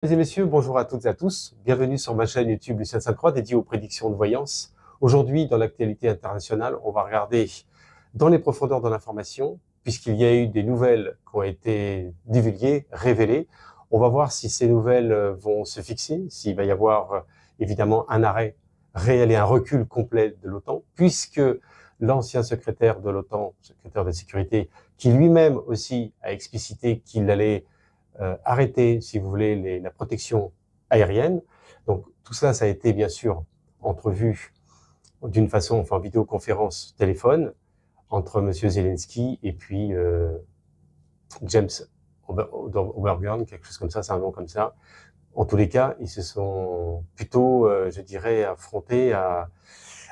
Mesdames et messieurs, bonjour à toutes et à tous. Bienvenue sur ma chaîne YouTube Lucien Sainte-Croix dédiée aux prédictions de voyance. Aujourd'hui, dans l'actualité internationale, on va regarder dans les profondeurs de l'information, puisqu'il y a eu des nouvelles qui ont été divulguées, révélées. On va voir si ces nouvelles vont se fixer, s'il va y avoir évidemment un arrêt réel et un recul complet de l'OTAN, puisque l'ancien secrétaire de l'OTAN, secrétaire de sécurité, qui lui-même aussi a explicité qu'il allait arrêter, si vous voulez, la protection aérienne. Donc tout ça, ça a été bien sûr entrevu d'une façon, enfin en vidéoconférence téléphone, entre M. Zelensky et puis James Obergurn, quelque chose comme ça, c'est un nom comme ça. En tous les cas, ils se sont plutôt, je dirais, affrontés à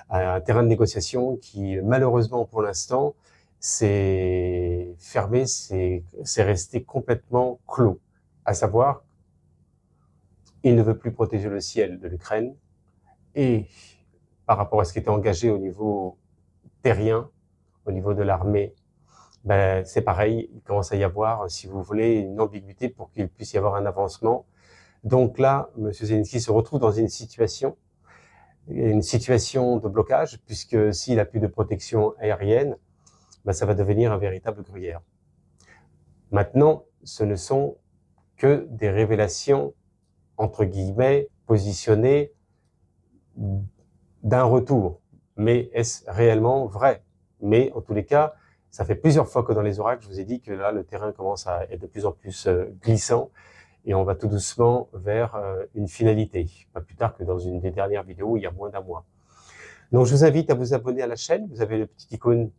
un terrain de négociation qui, malheureusement pour l'instant, s'est fermé, c'est resté complètement clos. À savoir, il ne veut plus protéger le ciel de l'Ukraine et par rapport à ce qui était engagé au niveau terrien, au niveau de l'armée, ben, c'est pareil, il commence à y avoir, si vous voulez, une ambiguïté pour qu'il puisse y avoir un avancement. Donc là, M. Zelensky se retrouve dans une situation de blocage, puisque s'il n'a plus de protection aérienne, ben, ça va devenir un véritable gruyère. Maintenant, ce ne sont que des révélations, entre guillemets, positionnées d'un retour. Mais est-ce réellement vrai? Mais en tous les cas, ça fait plusieurs fois que dans les oracles, je vous ai dit que là, le terrain commence à être de plus en plus glissant et on va tout doucement vers une finalité. Pas plus tard que dans une des dernières vidéos, il y a moins d'un mois. Donc, je vous invite à vous abonner à la chaîne. Vous avez le petit icône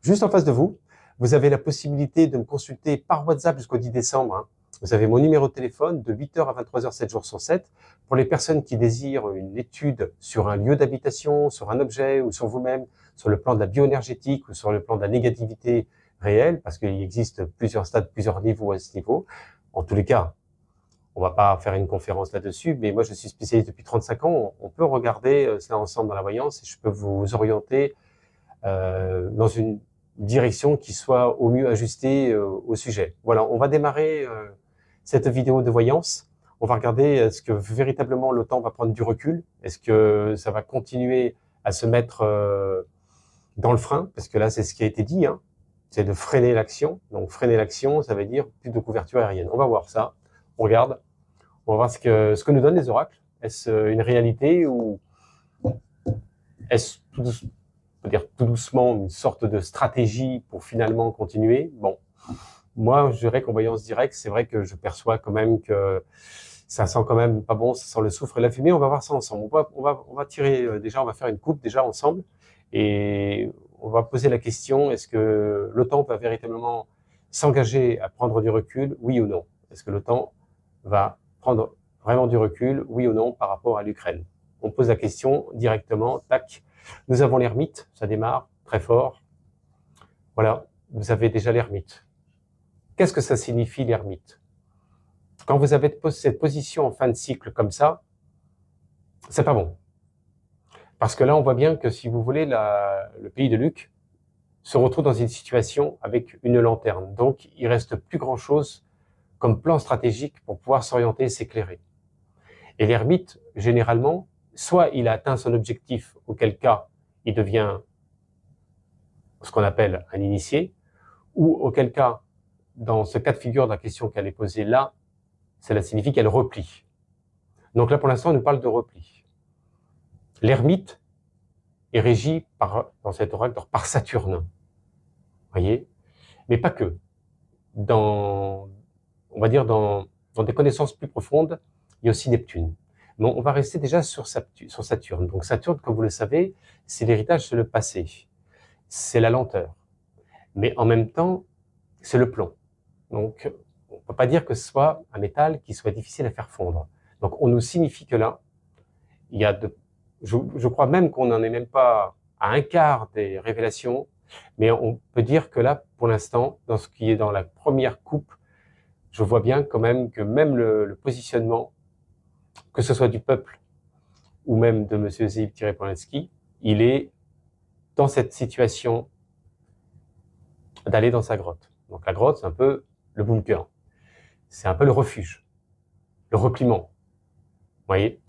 juste en face de vous. Vous avez la possibilité de me consulter par WhatsApp jusqu'au 10 décembre. Hein. Vous avez mon numéro de téléphone de 8h à 23h, 7 jours sur 7. Pour les personnes qui désirent une étude sur un lieu d'habitation, sur un objet ou sur vous-même, sur le plan de la bioénergétique ou sur le plan de la négativité réelle, parce qu'il existe plusieurs stades, plusieurs niveaux à ce niveau. En tous les cas, on va pas faire une conférence là-dessus, mais moi je suis spécialiste depuis 35 ans. On peut regarder cela ensemble dans la voyance et je peux vous orienter dans une direction qui soit au mieux ajustée au sujet. Voilà, on va démarrer cette vidéo de voyance. On va regarder est-ce que véritablement l'OTAN va prendre du recul. Est-ce que ça va continuer à se mettre dans le frein, parce que là c'est ce qui a été dit, hein, c'est de freiner l'action. Donc freiner l'action, ça veut dire plus de couverture aérienne. On va voir ça. On regarde. On va voir ce que nous donnent les oracles. Est-ce une réalité ou est-ce tout doucement une sorte de stratégie pour finalement continuer? Bon, moi, je dirais qu'en voyance directe, c'est vrai que je perçois quand même que ça sent quand même pas bon, ça sent le soufre et la fumée. On va voir ça ensemble. On va tirer, déjà, on va faire une coupe déjà ensemble et on va poser la question, est-ce que l'OTAN va véritablement s'engager à prendre du recul, oui ou non? Est-ce que l'OTAN va prendre vraiment du recul, oui ou non, par rapport à l'Ukraine? On pose la question directement, tac. Nous avons l'ermite, ça démarre très fort. Voilà, vous avez déjà l'ermite. Qu'est-ce que ça signifie l'ermite? Quand vous avez cette position en fin de cycle comme ça, c'est pas bon. Parce que là, on voit bien que si vous voulez, le pays de Luc se retrouve dans une situation avec une lanterne. Donc, il reste plus grand-chose comme plan stratégique pour pouvoir s'orienter et s'éclairer. Et l'ermite, généralement, soit il a atteint son objectif, auquel cas il devient ce qu'on appelle un initié, ou auquel cas, dans ce cas de figure de la question qu'elle est posée là, cela signifie qu'elle replie. Donc là, pour l'instant, on nous parle de repli. L'ermite est régi dans cet oracle par Saturne. Voyez? Mais pas que. On va dire dans des connaissances plus profondes, il y a aussi Neptune. Mais on va rester déjà sur Saturne. Donc Saturne, comme vous le savez, c'est l'héritage, c'est le passé. C'est la lenteur. Mais en même temps, c'est le plomb. Donc, on ne peut pas dire que ce soit un métal qui soit difficile à faire fondre. Donc, on nous signifie que là, il y a je crois même qu'on n'en est même pas à un quart des révélations, mais on peut dire que là, pour l'instant, dans ce qui est dans la première coupe, je vois bien quand même que même le positionnement, que ce soit du peuple ou même de M. Zivir-Polanski, il est dans cette situation d'aller dans sa grotte. Donc la grotte, c'est un peu le bunker. C'est un peu le refuge. le repliement. Vous voyez?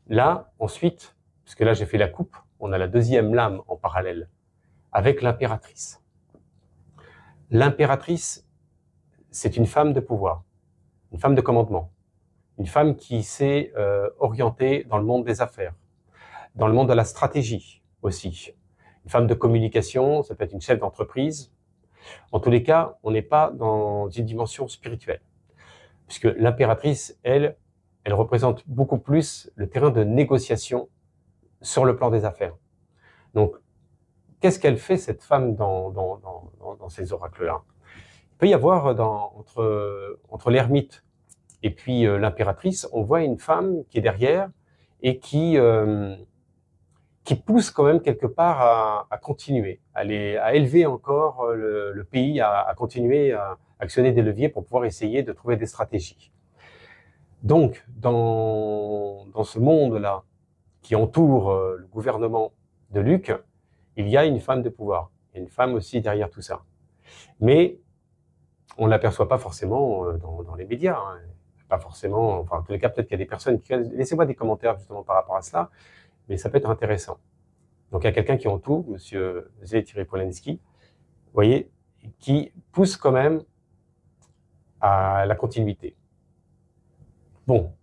Là, ensuite, puisque là j'ai fait la coupe, on a la deuxième lame en parallèle, avec l'impératrice. L'impératrice, c'est une femme de pouvoir, une femme de commandement, une femme qui s'est orientée dans le monde des affaires, dans le monde de la stratégie aussi. Une femme de communication, ça peut être une chef d'entreprise. En tous les cas, on n'est pas dans une dimension spirituelle, puisque l'impératrice, elle représente beaucoup plus le terrain de négociation sur le plan des affaires. Donc, qu'est-ce qu'elle fait, cette femme, dans ces oracles-là? Il peut y avoir entre l'ermite et puis l'impératrice, on voit une femme qui est derrière et qui pousse quand même quelque part à continuer, à élever encore le pays, à continuer à actionner des leviers pour pouvoir essayer de trouver des stratégies. Donc, dans ce monde-là qui entoure le gouvernement de Luc, il y a une femme de pouvoir. Il y a une femme aussi derrière tout ça. Mais on ne l'aperçoit pas forcément dans les médias. Hein. Pas forcément, enfin, en tous les cas, peut-être qu'il y a des personnes qui... Laissez-moi des commentaires justement par rapport à cela, mais ça peut être intéressant. Donc, il y a quelqu'un qui entoure, monsieur Zé-Polanski, vous voyez, qui pousse quand même à la continuité. Bon,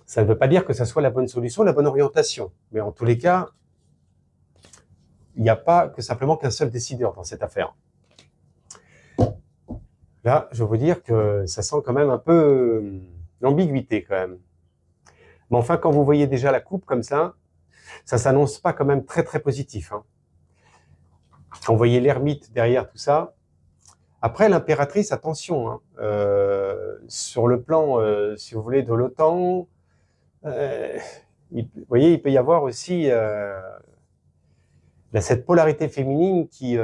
ça ne veut pas dire que ça soit la bonne solution, la bonne orientation, mais en tous les cas, il n'y a pas que simplement qu'un seul décideur dans cette affaire. Là, je veux vous dire que ça sent quand même un peu l'ambiguïté quand même. Mais enfin, quand vous voyez déjà la coupe comme ça s'annonce pas quand même très très positif. Hein. Quand vous voyez l'ermite derrière tout ça, après l'impératrice, attention, hein, sur le plan, si vous voulez, de l'OTAN, vous voyez, il peut y avoir aussi cette polarité féminine qui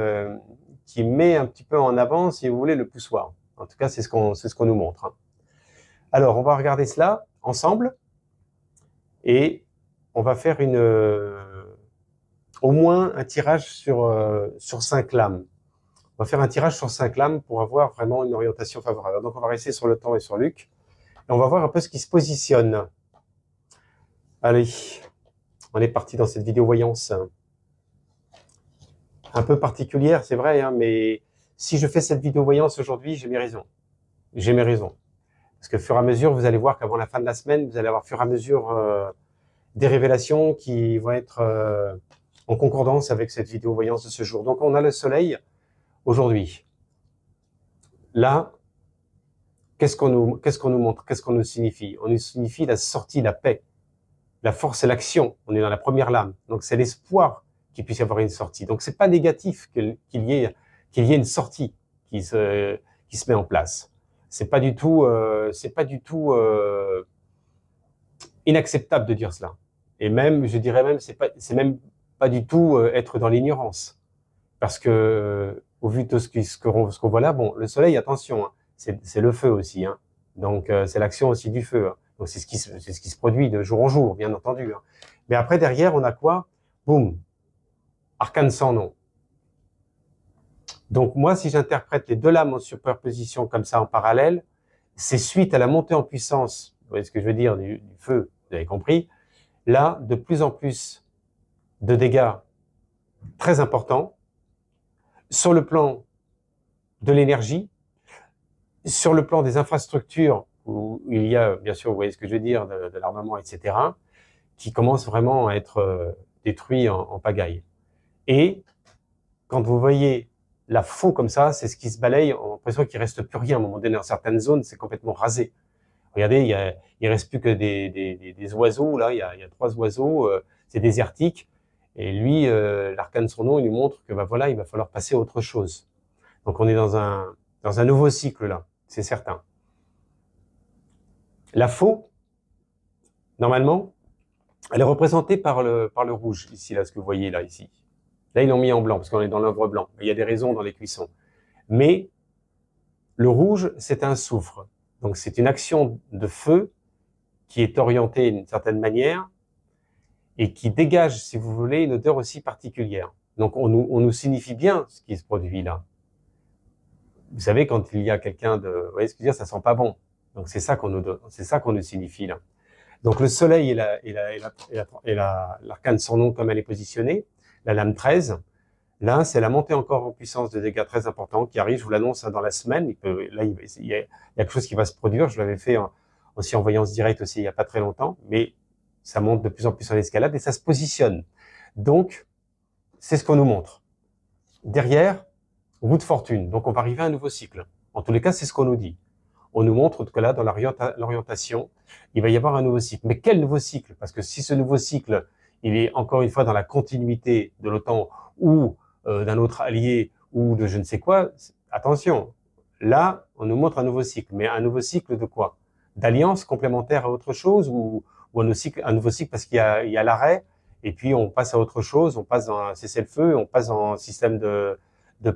met un petit peu en avant, si vous voulez, le poussoir. En tout cas, c'est ce qu'on nous montre. Hein. Alors, on va regarder cela ensemble et on va faire au moins un tirage sur 5 lames. On va faire un tirage sur 5 lames pour avoir vraiment une orientation favorable. Donc, on va rester sur le temps et sur Luc. Et on va voir un peu ce qui se positionne. Allez, on est parti dans cette vidéo voyance. Un peu particulière, c'est vrai, hein, mais si je fais cette vidéo voyance aujourd'hui, j'ai mes raisons. J'ai mes raisons. Parce que, au fur et à mesure, vous allez voir qu'avant la fin de la semaine, vous allez avoir, au fur et à mesure, des révélations qui vont être en concordance avec cette vidéo voyance de ce jour. Donc, on a le soleil aujourd'hui. Là, qu'est-ce qu'on nous montre? Qu'est-ce qu'on nous signifie? On nous signifie la sortie, la paix, la force et l'action. On est dans la première lame. Donc, c'est l'espoir qu'il puisse y avoir une sortie. Donc, c'est pas négatif qu'il y ait une sortie qui se met en place. C'est pas du tout inacceptable de dire cela. Et même, je dirais même, c'est même pas du tout être dans l'ignorance. Parce que, au vu de ce qu'on voit là, bon, le soleil, attention, hein, c'est le feu aussi, hein. Donc, c'est l'action aussi du feu. Hein. Donc, c'est ce qui se produit de jour en jour, bien entendu. Hein. Mais après, derrière, on a quoi? Boum. Arcane sans nom. Donc, moi, si j'interprète les deux lames en superposition comme ça, en parallèle, c'est suite à la montée en puissance, vous voyez ce que je veux dire, du feu, vous avez compris. Là, de plus en plus de dégâts très importants sur le plan de l'énergie, sur le plan des infrastructures, où il y a, bien sûr, vous voyez ce que je veux dire, de l'armement, etc., qui commencent vraiment à être détruits en pagaille. Et quand vous voyez la faux comme ça, c'est ce qui se balaye, on a l'impression qu'il reste plus rien. À un moment donné, dans certaines zones, c'est complètement rasé. Regardez, il reste plus que des oiseaux, là, il y a 3 oiseaux, c'est désertique. Et lui, l'arcane son nom, il nous montre que, voilà, il va falloir passer à autre chose. Donc, on est dans un nouveau cycle, là, c'est certain. La faux, normalement, elle est représentée par le rouge, ici, là, ce que vous voyez, là, ici. Là, ils l'ont mis en blanc, parce qu'on est dans l'œuvre blanc. Il y a des raisons dans les cuissons. Mais, le rouge, c'est un soufre. Donc, c'est une action de feu qui est orientée d'une certaine manière et qui dégage, si vous voulez, une odeur aussi particulière. Donc, on nous signifie bien ce qui se produit là. Vous savez, quand il y a quelqu'un vous voyez ce que je veux dire, ça sent pas bon. Donc c'est ça qu'on nous donne, c'est ça qu'on nous signifie là. Donc le soleil l'arcane sans nom comme elle est positionnée, la lame 13. Là, c'est la montée encore en puissance de dégâts très importants qui arrive, je vous l'annonce, dans la semaine. Il y a quelque chose qui va se produire. Je l'avais fait aussi en voyance directe aussi il n'y a pas très longtemps, mais ça monte de plus en plus en escalade et ça se positionne. Donc, c'est ce qu'on nous montre. Derrière, roue de fortune. Donc, on va arriver à un nouveau cycle. En tous les cas, c'est ce qu'on nous dit. On nous montre que là, dans l'orientation, il va y avoir un nouveau cycle. Mais quel nouveau cycle? Parce que si ce nouveau cycle, il est encore une fois dans la continuité de l'OTAN ou d'un autre allié ou de je ne sais quoi, attention. Là, on nous montre un nouveau cycle. Mais un nouveau cycle de quoi? D'alliance complémentaire à autre chose ou un nouveau cycle parce qu'il y a l'arrêt et puis on passe à autre chose, on passe dans un cessez-le-feu, on passe dans un système de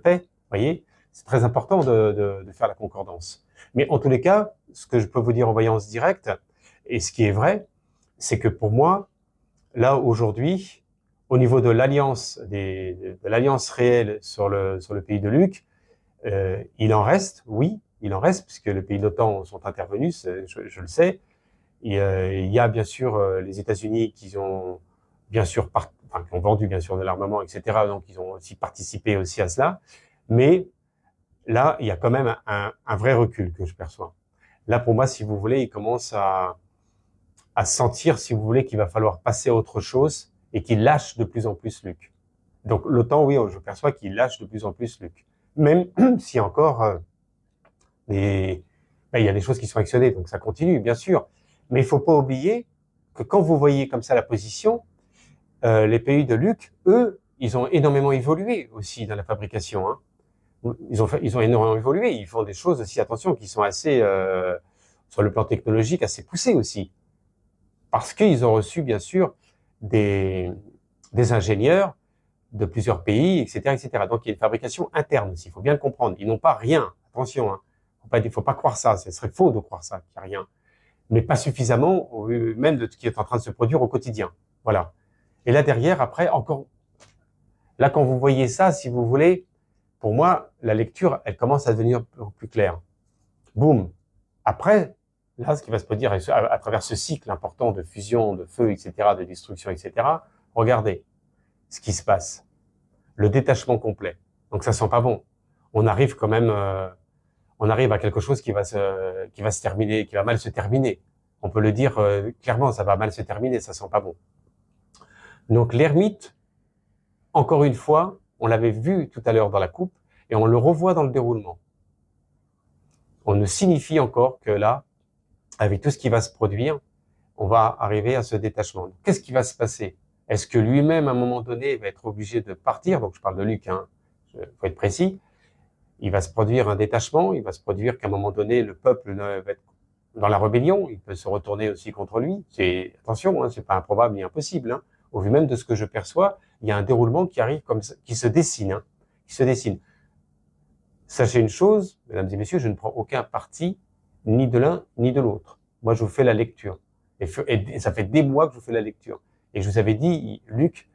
paix. Vous voyez, c'est très important de faire la concordance. Mais en tous les cas, ce que je peux vous dire en voyance directe, et ce qui est vrai, c'est que pour moi, là aujourd'hui, au niveau de l'alliance réelle sur le pays de Luc, il en reste, oui, il en reste, puisque les pays de l'OTAN sont intervenus, je le sais. Il y a bien sûr les États-Unis qui ont bien sûr qui ont vendu bien sûr de l'armement, etc. Donc ils ont aussi participé aussi à cela. Mais là, il y a quand même un vrai recul que je perçois. Là, pour moi, si vous voulez, il commence à sentir, si vous voulez, qu'il va falloir passer à autre chose et qu'il lâche de plus en plus Luc. Donc l'OTAN, oui, je perçois qu'il lâche de plus en plus Luc. Même si encore il y a des choses qui sont actionnées, donc ça continue, bien sûr. Mais il faut pas oublier que quand vous voyez comme ça la position, les pays de Luc, eux, ils ont énormément évolué aussi dans la fabrication. Hein. Ils ont énormément évolué. Ils font des choses aussi, attention, qui sont assez, sur le plan technologique, assez poussées aussi. Parce qu'ils ont reçu, bien sûr, des ingénieurs de plusieurs pays, etc., etc. Donc, il y a une fabrication interne aussi. Il faut bien le comprendre. Ils n'ont pas rien. Attention, hein. Faut pas croire ça. Ce serait faux de croire ça, qu'il n'y a rien. Mais pas suffisamment, même de ce qui est en train de se produire au quotidien. Voilà. Et là, derrière, après, encore, là, quand vous voyez ça, si vous voulez, pour moi, la lecture, elle commence à devenir plus claire. Boum. Après, là, ce qui va se produire à travers ce cycle important de fusion, de feu, etc., de destruction, etc., regardez ce qui se passe. Le détachement complet. Donc, ça sent pas bon. On arrive quand même, on arrive à quelque chose qui va se terminer, qui va mal se terminer. On peut le dire clairement, ça va mal se terminer, ça sent pas bon. Donc, l'ermite, encore une fois, on l'avait vu tout à l'heure dans la coupe, et on le revoit dans le déroulement. On nous signifie encore que là, avec tout ce qui va se produire, on va arriver à ce détachement. Qu'est-ce qui va se passer? Est-ce que lui-même, à un moment donné, va être obligé de partir? Donc, je parle de Luc, hein, faut être précis. Il va se produire un détachement, il va se produire qu'à un moment donné, le peuple va être dans la rébellion, il peut se retourner aussi contre lui. Attention, hein, c'est pas improbable ni impossible. Hein. Au vu même de ce que je perçois, il y a un déroulement qui arrive comme ça, qui se dessine, hein, qui se dessine. Sachez une chose, mesdames et messieurs, je ne prends aucun parti, ni de l'un, ni de l'autre. Moi, je vous fais la lecture. Et ça fait des mois que je vous fais la lecture. Et je vous avais dit, Luc,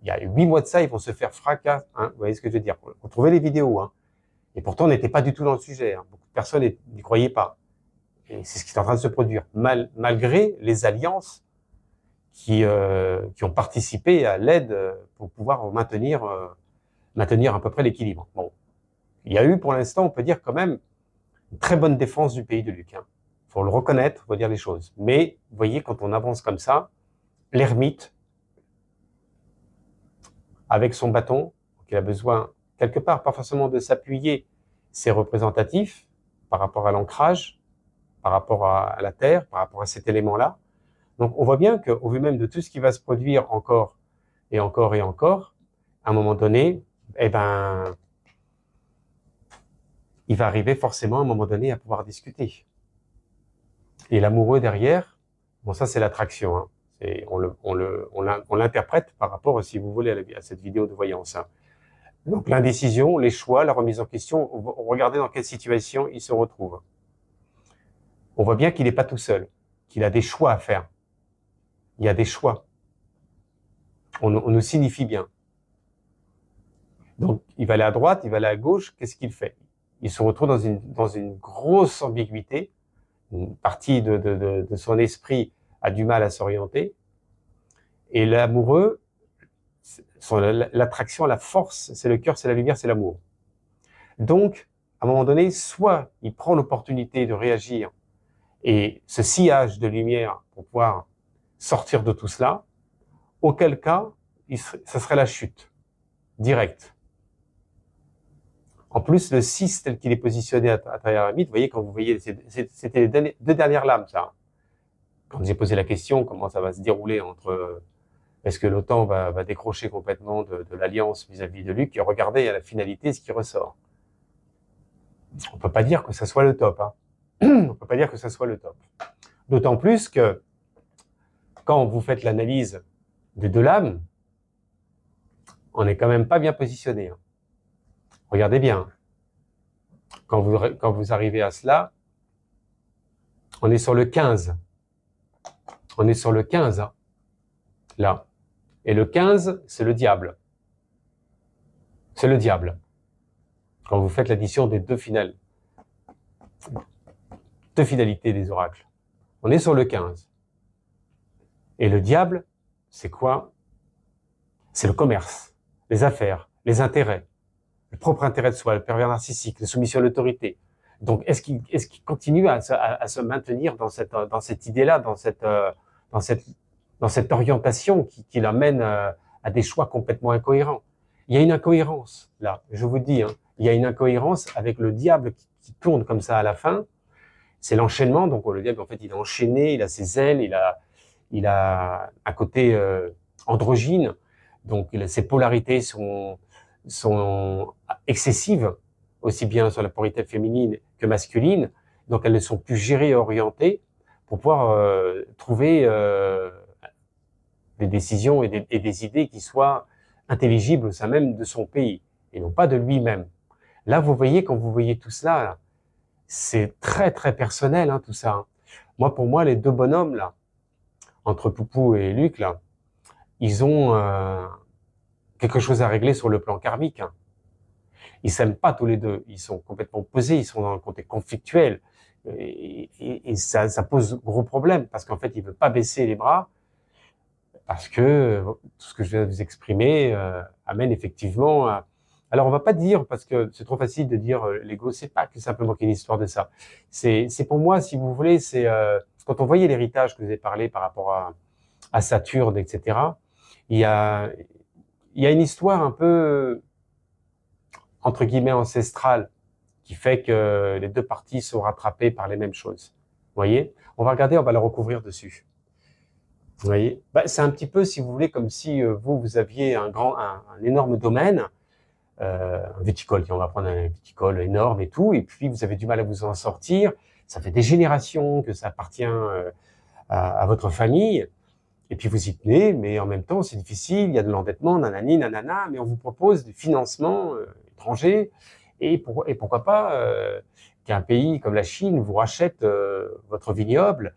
il y a 8 mois de ça, ils vont se faire fracas. Hein, vous voyez ce que je veux dire? Retrouvez les vidéos. Hein. Et pourtant, on n'était pas du tout dans le sujet. Hein. Beaucoup de personnes n'y croyaient pas. Et c'est ce qui est en train de se produire. Malgré les alliances qui ont participé à l'aide pour pouvoir maintenir à peu près l'équilibre. Bon. Il y a eu, pour l'instant, on peut dire quand même, une très bonne défense du pays de Luc. Hein. Faut le reconnaître, faut dire les choses. Mais, vous voyez, quand on avance comme ça, l'ermite, avec son bâton, il a besoin, quelque part, pas forcément de s'appuyer, c'est représentatif, par rapport à l'ancrage, par rapport à la terre, par rapport à cet élément-là. Donc, on voit bien qu'au vu même de tout ce qui va se produire encore, et encore, et encore, à un moment donné, eh ben, il va arriver forcément à un moment donné à pouvoir discuter. Et l'amoureux derrière, bon ça c'est l'attraction, hein. On l'interprète par rapport, si vous voulez, à cette vidéo de voyance. Hein. Donc l'indécision, les choix, la remise en question, regardez dans quelle situation il se retrouve. On voit bien qu'il n'est pas tout seul, qu'il a des choix à faire. Il y a des choix. On nous signifie bien. Donc il va aller à droite, il va aller à gauche, qu'est-ce qu'il fait? Il se retrouve dans une grosse ambiguïté une partie de son esprit a du mal à s'orienter. Et l'amoureux, l'attraction, la force, c'est le cœur, c'est la lumière, c'est l'amour. Donc, à un moment donné, soit il prend l'opportunité de réagir et ce sillage de lumière pour pouvoir sortir de tout cela, auquel cas, ça serait la chute, directe. En plus, le 6 tel qu'il est positionné à travers la mythe, vous voyez, quand vous voyez, c'était les deux dernières lames, ça. Quand j'ai posé la question, comment ça va se dérouler entre, est-ce que l'OTAN va décrocher complètement de l'alliance vis-à-vis de Luc, et regardez à la finalité ce qui ressort. On peut pas dire que ça soit le top, hein. On peut pas dire que ça soit le top. D'autant plus que, quand vous faites l'analyse des deux lames, on n'est quand même pas bien positionné, hein. Regardez bien. Quand vous arrivez à cela, on est sur le 15. On est sur le 15, hein, là. Et le 15, c'est le diable. C'est le diable. Quand vous faites l'addition des deux finales, deux finalités des oracles. On est sur le 15. Et le diable, c'est quoi? C'est le commerce, les affaires, les intérêts, le propre intérêt de soi, le pervers narcissique, la soumission à l'autorité. Donc, est-ce qu'il continue à se maintenir dans cette idée-là, dans cette orientation qui l'amène à des choix complètement incohérents? Il y a une incohérence, là, je vous dis, hein. Il y a une incohérence avec le diable qui tourne comme ça à la fin. C'est l'enchaînement. Donc, le diable, en fait, il est enchaîné, il a ses ailes, il a un côté androgyne. Donc, ses polarités sont excessives, aussi bien sur la polarité féminine que masculine. Donc, elles ne sont plus gérées et orientées pour pouvoir trouver des décisions et des idées qui soient intelligibles au sein même de son pays et non pas de lui-même. Là, vous voyez, quand vous voyez tout cela, c'est très, très personnel, hein, tout ça, hein. Moi, pour moi, les deux bonhommes, là, entre Poupou et Luc, là, ils ont quelque chose à régler sur le plan karmique, hein. Ils s'aiment pas tous les deux. Ils sont complètement opposés. Ils sont dans le côté conflictuel. Et ça pose gros problème parce qu'en fait, il veut pas baisser les bras parce que tout ce que je viens de vous exprimer amène effectivement à... Alors, on va pas dire, parce que c'est trop facile de dire l'ego, c'est pas que simplement qu'une histoire de ça. C'est pour moi, si vous voulez, c'est quand on voyait l'héritage que vous avez parlé par rapport à Saturne, etc., il y a une histoire un peu, entre guillemets, ancestrale, qui fait que les deux parties sont rattrapées par les mêmes choses. Vous voyez? On va regarder, on va le recouvrir dessus. Vous voyez? C'est un petit peu, si vous voulez, comme si vous aviez un énorme domaine, un viticole, on va prendre un viticole énorme et tout, et puis vous avez du mal à vous en sortir, ça fait des générations que ça appartient à votre famille, et puis vous y tenez, mais en même temps c'est difficile, il y a de l'endettement, nanani, nanana, mais on vous propose des financements étrangers, et pourquoi pas qu'un pays comme la Chine vous rachète votre vignoble.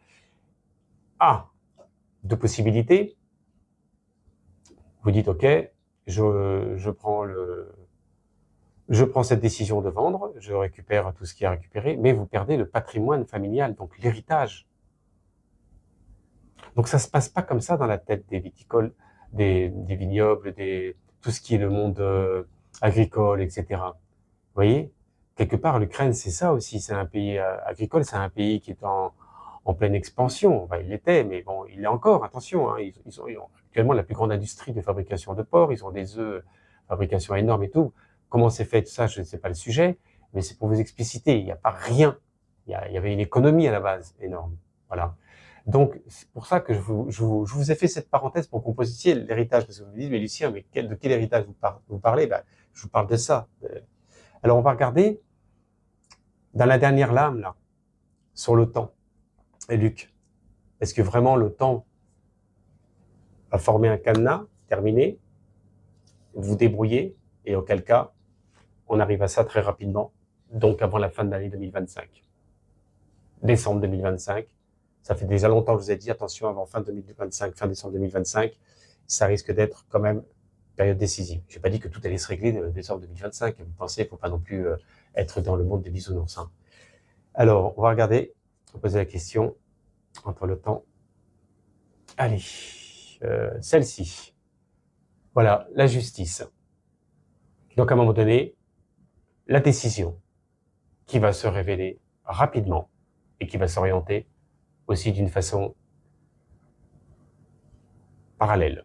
Ah, deux possibilités. Vous dites, ok, je prends cette décision de vendre, je récupère tout ce qui est récupéré, mais vous perdez le patrimoine familial, donc l'héritage. Donc ça se passe pas comme ça dans la tête des viticoles, des vignobles, tout ce qui est le monde agricole, etc. Vous voyez, quelque part l'Ukraine c'est ça aussi, c'est un pays agricole, c'est un pays qui est en pleine expansion. Enfin, il l'était, mais bon, il l'est encore. Attention, hein, ils ont actuellement la plus grande industrie de fabrication de porc, ils ont des œufs, fabrication énorme et tout. Comment c'est fait tout ça, je ne sais pas le sujet, mais c'est pour vous expliciter. Il n'y a pas rien. Il y avait une économie à la base énorme. Voilà. Donc, c'est pour ça que je vous ai fait cette parenthèse pour que vous posiez l'héritage. Parce que vous me dites, mais Lucien, mais de quel héritage vous parlez? Je vous parle de ça. Alors, on va regarder dans la dernière lame, là, sur le temps. Et Luc, est-ce que vraiment le temps va former un cadenas terminé? Vous vous débrouillez, et auquel cas, on arrive à ça très rapidement, donc avant la fin de l'année 2025. Décembre 2025. Ça fait déjà longtemps que je vous ai dit, attention, avant fin 2025, fin décembre 2025, ça risque d'être quand même période décisive. Je n'ai pas dit que tout allait se régler décembre 2025. Vous pensez, il ne faut pas non plus être dans le monde des bisounours, hein. Alors, on va regarder poser la question entre le temps. Allez, celle-ci. Voilà, la justice. Donc à un moment donné, la décision qui va se révéler rapidement et qui va s'orienter aussi d'une façon parallèle.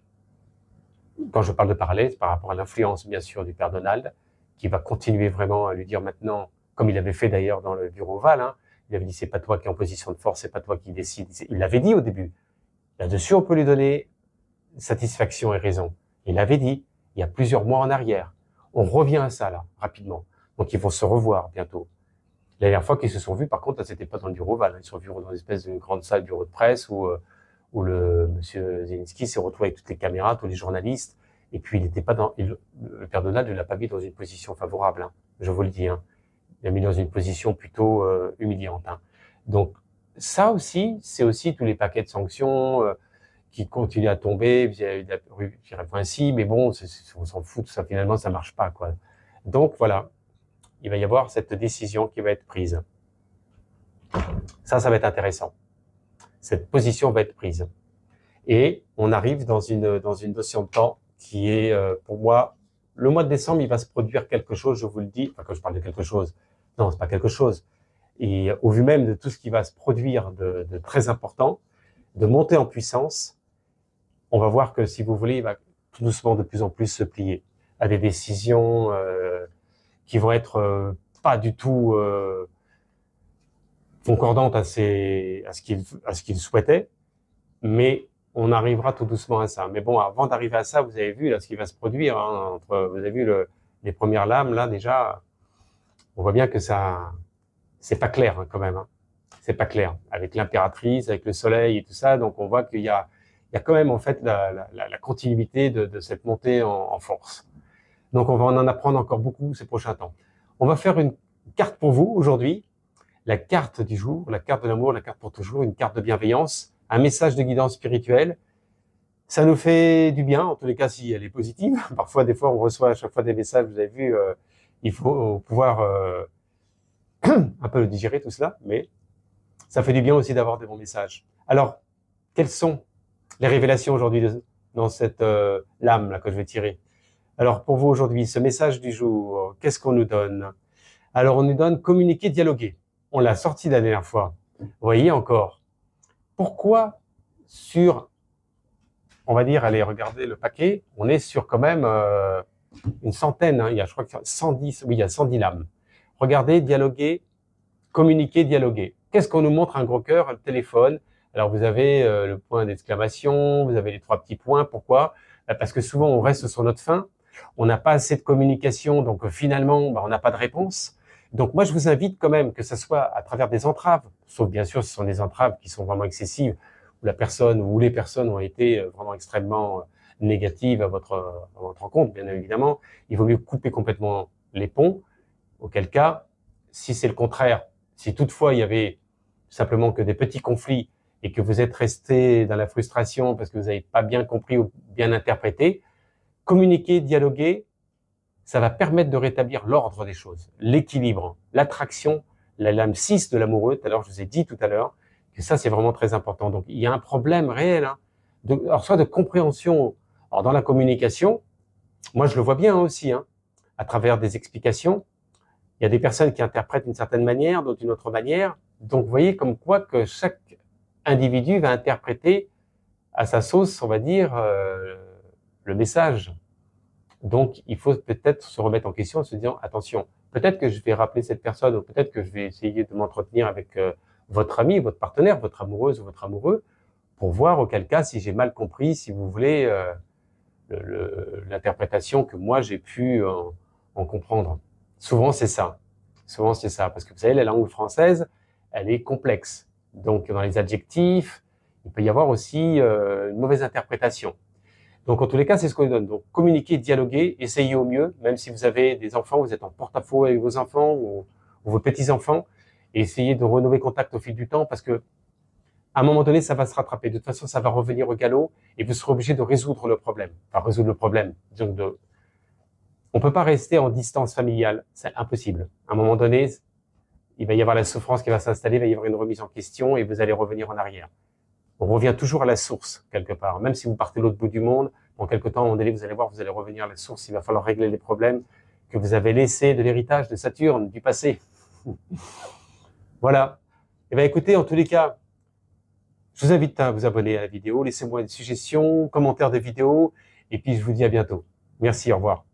Quand je parle de parallèle, c'est par rapport à l'influence, bien sûr, du père Donald, qui va continuer vraiment à lui dire maintenant, comme il avait fait d'ailleurs dans le bureau ovale, hein, il avait dit c'est pas toi qui es en position de force, c'est pas toi qui décide. Il l'avait dit au début. Là-dessus, on peut lui donner satisfaction et raison. Il l'avait dit il y a plusieurs mois en arrière. On revient à ça là, rapidement. Donc ils vont se revoir bientôt. La dernière fois qu'ils se sont vus, par contre, c'était pas dans le bureau ovale. Ils se sont vus dans une espèce de grande salle bureau de presse où le monsieur Zelensky s'est retrouvé avec toutes les caméras, tous les journalistes. Et puis il n'était pas le père Donald ne l'a pas mis dans une position favorable. Hein, je vous le dis. Hein. Il l'a mis dans une position plutôt humiliante. Hein. Donc ça aussi, c'est aussi tous les paquets de sanctions qui continuent à tomber. Je dirais pas ainsi, mais bon, on s'en fout. Tout ça finalement, ça marche pas quoi. Donc voilà. Il va y avoir cette décision qui va être prise. Ça va être intéressant. Cette position va être prise. Et on arrive dans une notion de temps qui est, pour moi, le mois de décembre, il va se produire quelque chose, je vous le dis. Enfin, quand je parle de quelque chose, non, c'est pas quelque chose. Et au vu même de tout ce qui va se produire de très important, de monter en puissance, on va voir que, si vous voulez, il va tout doucement de plus en plus se plier à des décisions qui vont être pas du tout concordantes à ce qu'il souhaitait, mais on arrivera tout doucement à ça. Mais bon, avant d'arriver à ça, vous avez vu là ce qui va se produire. Hein, vous avez vu les premières lames là déjà. On voit bien que ça, c'est pas clair hein, quand même. Hein. C'est pas clair avec l'impératrice, avec le soleil et tout ça. Donc on voit qu'il y a quand même en fait la continuité de cette montée en force. Donc on va en apprendre encore beaucoup ces prochains temps. On va faire une carte pour vous aujourd'hui, la carte du jour, la carte de l'amour, la carte pour toujours, une carte de bienveillance, un message de guidance spirituelle. Ça nous fait du bien, en tous les cas si elle est positive. Parfois, des fois, on reçoit à chaque fois des messages, vous avez vu, il faut pouvoir un peu le digérer tout cela, mais ça fait du bien aussi d'avoir de bons messages. Alors, quelles sont les révélations aujourd'hui dans cette lame là que je vais tirer? Alors, pour vous aujourd'hui, ce message du jour, qu'est-ce qu'on nous donne? Alors, on nous donne communiquer, dialoguer. On l'a sorti la dernière fois. Vous voyez encore. Pourquoi sur, on va dire, allez, regardez le paquet, on est sur quand même une centaine, hein, il y a, je crois que 110, oui, il y a 110 lames. Regardez, dialoguer, communiquer, dialoguer. Qu'est-ce qu'on nous montre? Un gros cœur, le téléphone. Alors, vous avez le point d'exclamation, vous avez les 3 petits points. Pourquoi? Parce que souvent, on reste sur notre faim. On n'a pas assez de communication, donc finalement, on n'a pas de réponse. Donc moi, je vous invite quand même, que ce soit à travers des entraves, sauf bien sûr, ce sont des entraves qui sont vraiment excessives, où la personne ou les personnes ont été vraiment extrêmement négatives à votre rencontre, bien évidemment. Il vaut mieux couper complètement les ponts, auquel cas, si c'est le contraire, si toutefois il y avait simplement que des petits conflits et que vous êtes resté dans la frustration parce que vous n'avez pas bien compris ou bien interprété, communiquer, dialoguer, ça va permettre de rétablir l'ordre des choses, l'équilibre, l'attraction, la lame 6 de l'amoureux. Tout à l'heure, je vous ai dit tout à l'heure que ça, c'est vraiment très important. Donc, il y a un problème réel, hein, alors soit de compréhension. Alors, dans la communication, moi, je le vois bien aussi, hein, à travers des explications. Il y a des personnes qui interprètent d'une certaine manière, d'autres d'une autre manière. Donc, vous voyez comme quoi que chaque individu va interpréter à sa sauce, on va dire, le message. Donc, il faut peut-être se remettre en question en se disant, attention, peut-être que je vais rappeler cette personne ou peut-être que je vais essayer de m'entretenir avec votre ami, votre partenaire, votre amoureuse ou votre amoureux pour voir auquel cas si j'ai mal compris, si vous voulez, l'interprétation que moi j'ai pu en comprendre. Souvent, c'est ça. Souvent, c'est ça. Parce que vous savez, la langue française, elle est complexe. Donc, dans les adjectifs, il peut y avoir aussi une mauvaise interprétation. Donc, en tous les cas, c'est ce qu'on nous donne. Donc, communiquer, dialoguer, essayez au mieux, même si vous avez des enfants, vous êtes en porte-à-faux avec vos enfants ou vos petits-enfants, et essayez de renouer contact au fil du temps parce que à un moment donné, ça va se rattraper. De toute façon, ça va revenir au galop et vous serez obligé de résoudre le problème. Enfin, résoudre le problème. Donc, on peut pas rester en distance familiale. C'est impossible. À un moment donné, il va y avoir la souffrance qui va s'installer, il va y avoir une remise en question et vous allez revenir en arrière. On revient toujours à la source, quelque part. Même si vous partez de l'autre bout du monde, dans quelque temps, à un moment donné, vous allez voir, vous allez revenir à la source. Il va falloir régler les problèmes que vous avez laissés de l'héritage de Saturne, du passé. Voilà. Eh bien, écoutez, en tous les cas, je vous invite à vous abonner à la vidéo. Laissez-moi des suggestions, commentaires de vidéos. Et puis, je vous dis à bientôt. Merci, au revoir.